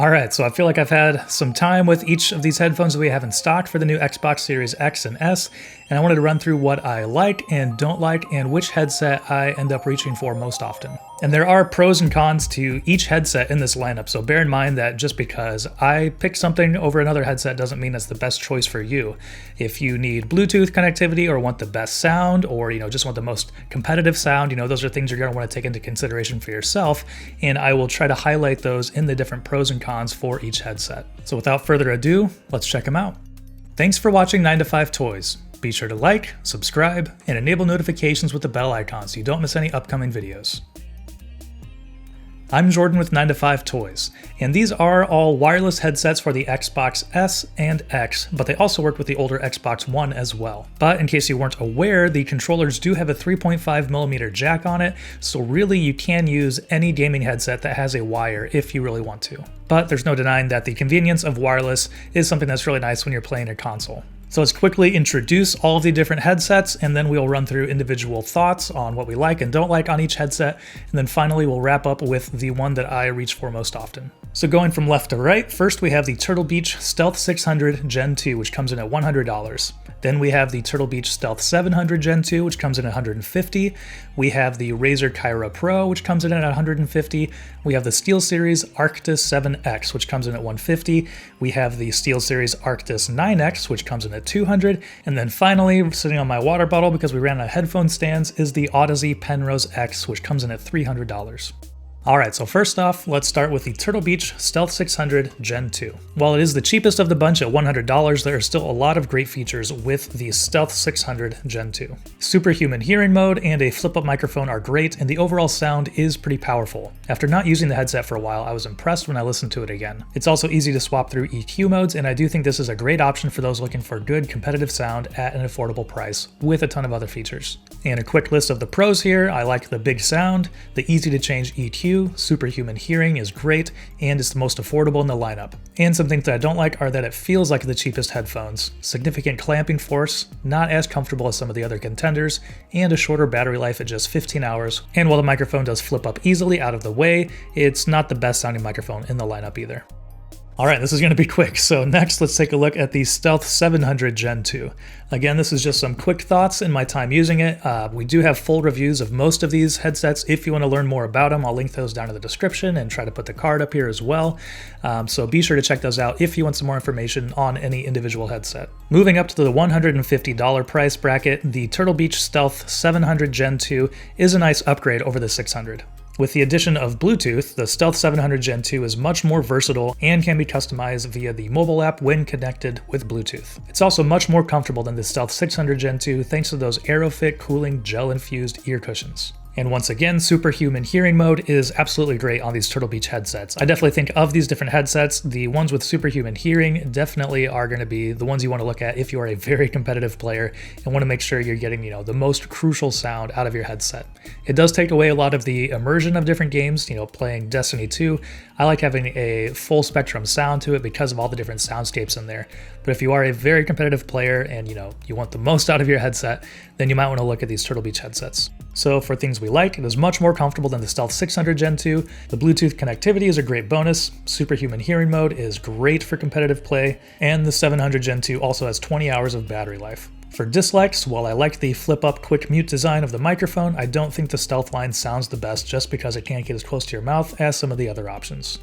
Alright, so I feel like I've had some time with each of these headphones that we have in stock for the new Xbox Series X and S, and I wanted to run through what I like and don't like and which headset I end up reaching for most often. And there are pros and cons to each headset in this lineup, so bear in mind that just because I picked something over another headset doesn't mean it's the best choice for you. If you need Bluetooth connectivity or want the best sound or just want the most competitive sound, those are things you're going to want to take into consideration for yourself, and I will try to highlight those in the different pros and cons for each headset. So without further ado, let's check them out. Thanks for watching 9 to 5 Toys. Be sure to like, subscribe, and enable notifications with the bell icon so you don't miss any upcoming videos. I'm Jordan with 9 to 5 Toys, and these are all wireless headsets for the Xbox S and X, but they also work with the older Xbox One as well. But in case you weren't aware, the controllers do have a 3.5mm jack on it, so really you can use any gaming headset that has a wire if you really want to. But there's no denying that the convenience of wireless is something that's really nice when you're playing a console. So let's quickly introduce all of the different headsets, and then we'll run through individual thoughts on what we like and don't like on each headset, and then finally we'll wrap up with the one that I reach for most often. So going from left to right, first we have the Turtle Beach Stealth 600 Gen 2, which comes in at $100. Then we have the Turtle Beach Stealth 700 Gen 2, which comes in at $150. We have the Razer Kaira Pro, which comes in at $150. We have the SteelSeries Arctis 7X, which comes in at $150. We have the SteelSeries Arctis 9X, which comes in at $200. And then finally, sitting on my water bottle because we ran out of headphone stands, is the Audeze Penrose X, which comes in at $300. Alright, so first off, let's start with the Turtle Beach Stealth 600 Gen 2. While it is the cheapest of the bunch at $100, there are still a lot of great features with the Stealth 600 Gen 2. Superhuman hearing mode and a flip-up microphone are great, and the overall sound is pretty powerful. After not using the headset for a while, I was impressed when I listened to it again. It's also easy to swap through EQ modes, and I do think this is a great option for those looking for good competitive sound at an affordable price, with a ton of other features. And a quick list of the pros here: I like the big sound, the easy to change EQ, superhuman hearing is great, and it's the most affordable in the lineup. And some things that I don't like are that it feels like the cheapest headphones, significant clamping force, not as comfortable as some of the other contenders, and a shorter battery life at just 15 hours. And while the microphone does flip up easily out of the way, it's not the best sounding microphone in the lineup either. Alright, this is going to be quick, so next let's take a look at the Stealth 700 Gen 2. Again, this is just some quick thoughts in my time using it. We do have full reviews of most of these headsets. If you want to learn more about them, I'll link those down in the description and try to put the card up here as well. So be sure to check those out if you want some more information on any individual headset. Moving up to the $150 price bracket, the Turtle Beach Stealth 700 Gen 2 is a nice upgrade over the 600. With the addition of Bluetooth, the Stealth 700 Gen 2 is much more versatile and can be customized via the mobile app when connected with Bluetooth. It's also much more comfortable than the Stealth 600 Gen 2 thanks to those AeroFit cooling gel-infused ear cushions. And once again, superhuman hearing mode is absolutely great on these Turtle Beach headsets. I definitely think of these different headsets, the ones with superhuman hearing definitely are going to be the ones you want to look at if you are a very competitive player and want to make sure you're getting, the most crucial sound out of your headset. It does take away a lot of the immersion of different games, playing Destiny 2. I like having a full spectrum sound to it because of all the different soundscapes in there. But if you are a very competitive player and you want the most out of your headset, then you might want to look at these Turtle Beach headsets. So for things we like, it is much more comfortable than the Stealth 600 Gen 2. The Bluetooth connectivity is a great bonus. Superhuman hearing mode is great for competitive play. And the 700 Gen 2 also has 20 hours of battery life. For dislikes, while I like the flip-up quick mute design of the microphone, I don't think the Stealth line sounds the best just because it can't get as close to your mouth as some of the other options.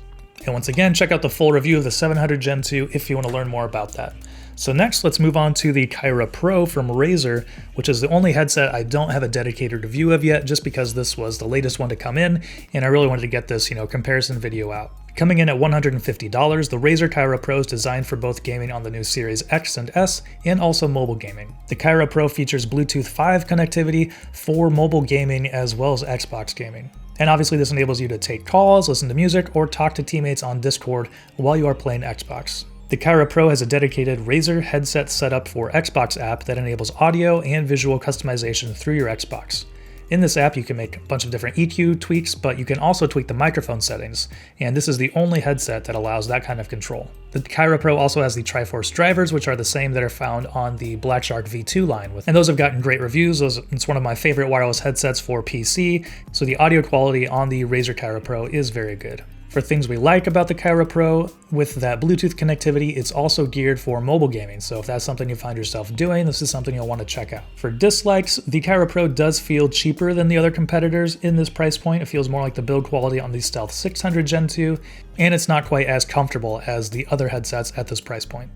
And once again, check out the full review of the 700 Gen 2 if you want to learn more about that. So next, let's move on to the Kaira Pro from Razer, which is the only headset I don't have a dedicated review of yet, just because this was the latest one to come in, and I really wanted to get this, comparison video out. Coming in at $150, the Razer Kaira Pro is designed for both gaming on the new Series X and S, and also mobile gaming. The Kaira Pro features Bluetooth 5 connectivity for mobile gaming as well as Xbox gaming. And obviously this enables you to take calls, listen to music, or talk to teammates on Discord while you are playing Xbox. The Kaira Pro has a dedicated Razer headset setup for Xbox app that enables audio and visual customization through your Xbox. In this app, you can make a bunch of different EQ tweaks, but you can also tweak the microphone settings, and this is the only headset that allows that kind of control. The Kaira Pro also has the Triforce drivers, which are the same that are found on the Black Shark V2 line, and those have gotten great reviews. It's one of my favorite wireless headsets for PC, so the audio quality on the Razer Kaira Pro is very good. For things we like about the Kaira Pro, with that Bluetooth connectivity, it's also geared for mobile gaming, so if that's something you find yourself doing, this is something you'll want to check out. For dislikes, the Kaira Pro does feel cheaper than the other competitors in this price point. It feels more like the build quality on the Stealth 600 Gen 2, and it's not quite as comfortable as the other headsets at this price point.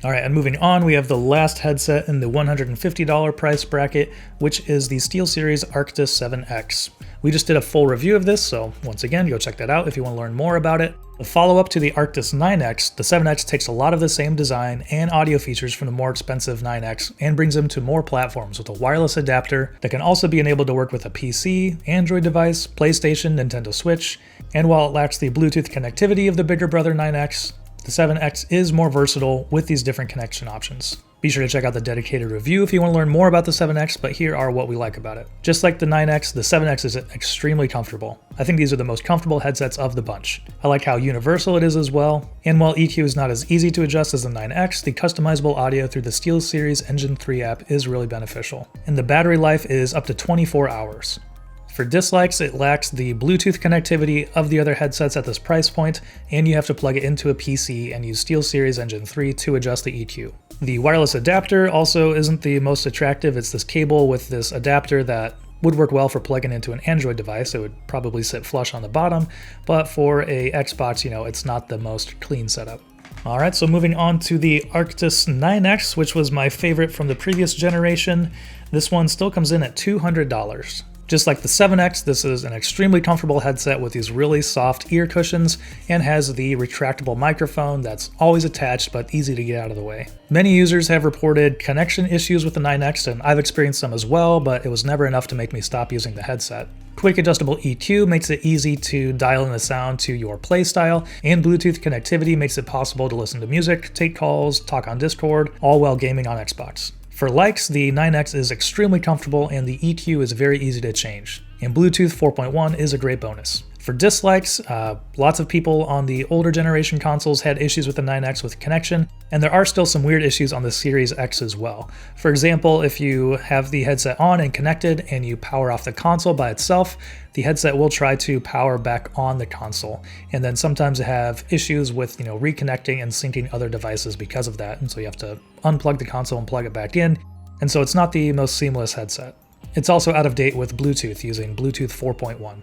Alright, and moving on, we have the last headset in the $150 price bracket, which is the SteelSeries Arctis 7X. We just did a full review of this, so once again, go check that out if you want to learn more about it. The follow-up to the Arctis 9X, the 7X takes a lot of the same design and audio features from the more expensive 9X and brings them to more platforms with a wireless adapter that can also be enabled to work with a PC, Android device, PlayStation, Nintendo Switch, and while it lacks the Bluetooth connectivity of the bigger brother 9X, the 7X is more versatile with these different connection options. Be sure to check out the dedicated review if you want to learn more about the 7X, but here are what we like about it. Just like the 9X, the 7X is extremely comfortable. I think these are the most comfortable headsets of the bunch. I like how universal it is as well, and while EQ is not as easy to adjust as the 9X, the customizable audio through the SteelSeries Engine 3 app is really beneficial. And the battery life is up to 24 hours. For dislikes, it lacks the Bluetooth connectivity of the other headsets at this price point, and you have to plug it into a PC and use SteelSeries Engine 3 to adjust the EQ. The wireless adapter also isn't the most attractive. It's this cable with this adapter that would work well for plugging into an Android device. It would probably sit flush on the bottom, but for a Xbox, it's not the most clean setup. Alright, so moving on to the Arctis 9X, which was my favorite from the previous generation. This one still comes in at $200. Just like the 7X, this is an extremely comfortable headset with these really soft ear cushions and has the retractable microphone that's always attached but easy to get out of the way. Many users have reported connection issues with the 9X, and I've experienced some as well, but it was never enough to make me stop using the headset. Quick adjustable EQ makes it easy to dial in the sound to your playstyle, and Bluetooth connectivity makes it possible to listen to music, take calls, talk on Discord, all while gaming on Xbox. For likes, the 9X is extremely comfortable and the EQ is very easy to change, and Bluetooth 4.1 is a great bonus. For dislikes, lots of people on the older generation consoles had issues with the 9X with connection, and there are still some weird issues on the Series X as well. For example, if you have the headset on and connected and you power off the console by itself, the headset will try to power back on the console, and then sometimes have issues with reconnecting and syncing other devices because of that, and so you have to unplug the console and plug it back in, and so it's not the most seamless headset. It's also out of date with Bluetooth, using Bluetooth 4.1.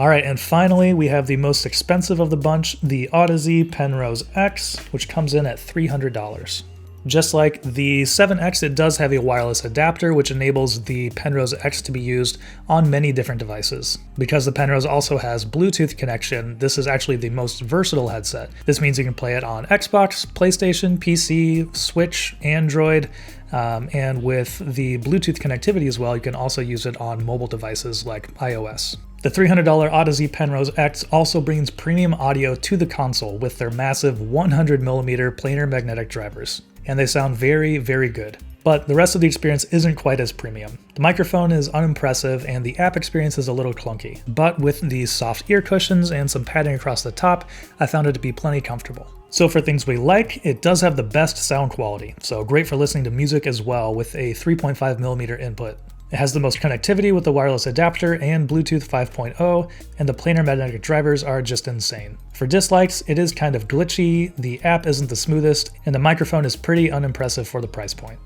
Alright, and finally we have the most expensive of the bunch, the Audeze Penrose X, which comes in at $300. Just like the 7X, it does have a wireless adapter which enables the Penrose X to be used on many different devices. Because the Penrose also has Bluetooth connection, this is actually the most versatile headset. This means you can play it on Xbox, PlayStation, PC, Switch, Android, and with the Bluetooth connectivity as well, you can also use it on mobile devices like iOS. The $300 Audeze Penrose X also brings premium audio to the console with their massive 100mm planar magnetic drivers, and they sound very, very good. But the rest of the experience isn't quite as premium. The microphone is unimpressive and the app experience is a little clunky, but with these soft ear cushions and some padding across the top, I found it to be plenty comfortable. So for things we like, it does have the best sound quality, so great for listening to music as well with a 3.5mm input. It has the most connectivity with the wireless adapter and Bluetooth 5.0, and the planar magnetic drivers are just insane. For dislikes, it is kind of glitchy, the app isn't the smoothest, and the microphone is pretty unimpressive for the price point.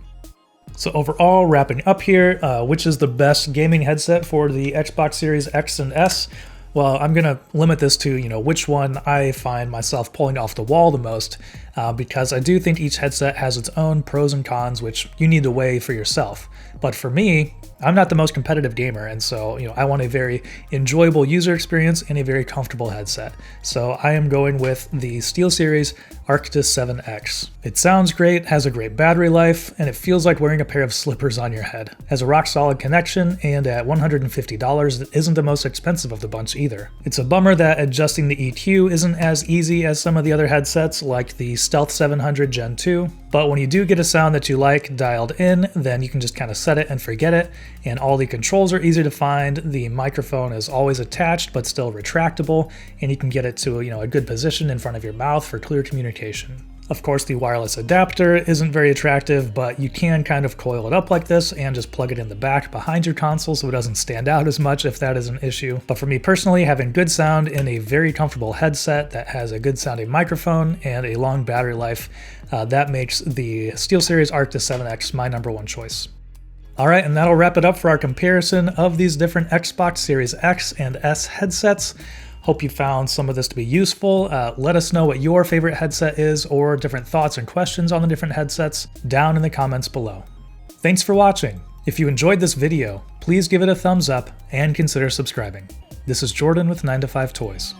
So overall, wrapping up here, which is the best gaming headset for the Xbox Series X and S? Well, I'm going to limit this to, which one I find myself pulling off the wall the most, because I do think each headset has its own pros and cons, which you need to weigh for yourself. But for me, I'm not the most competitive gamer, and so, I want a very enjoyable user experience and a very comfortable headset. So I am going with the SteelSeries Arctis 7X. It sounds great, has a great battery life, and it feels like wearing a pair of slippers on your head. Has a rock-solid connection, and at $150, it isn't the most expensive of the bunch either. It's a bummer that adjusting the EQ isn't as easy as some of the other headsets, like the Stealth 700 Gen 2, but when you do get a sound that you like dialed in, then you can just kind of set it and forget it, and all the controls are easy to find. The microphone is always attached but still retractable, and you can get it to a good position in front of your mouth for clear communication. Of course, the wireless adapter isn't very attractive, but you can kind of coil it up like this and just plug it in the back behind your console so it doesn't stand out as much if that is an issue. But for me personally, having good sound in a very comfortable headset that has a good sounding microphone and a long battery life, that makes the SteelSeries Arctis 7X my #1 choice. Alright, and that'll wrap it up for our comparison of these different Xbox Series X and S headsets. Hope you found some of this to be useful. Let us know what your favorite headset is or different thoughts and questions on the different headsets down in the comments below. Thanks for watching. If you enjoyed this video, please give it a thumbs up and consider subscribing. This is Jordan with 9to5 Toys.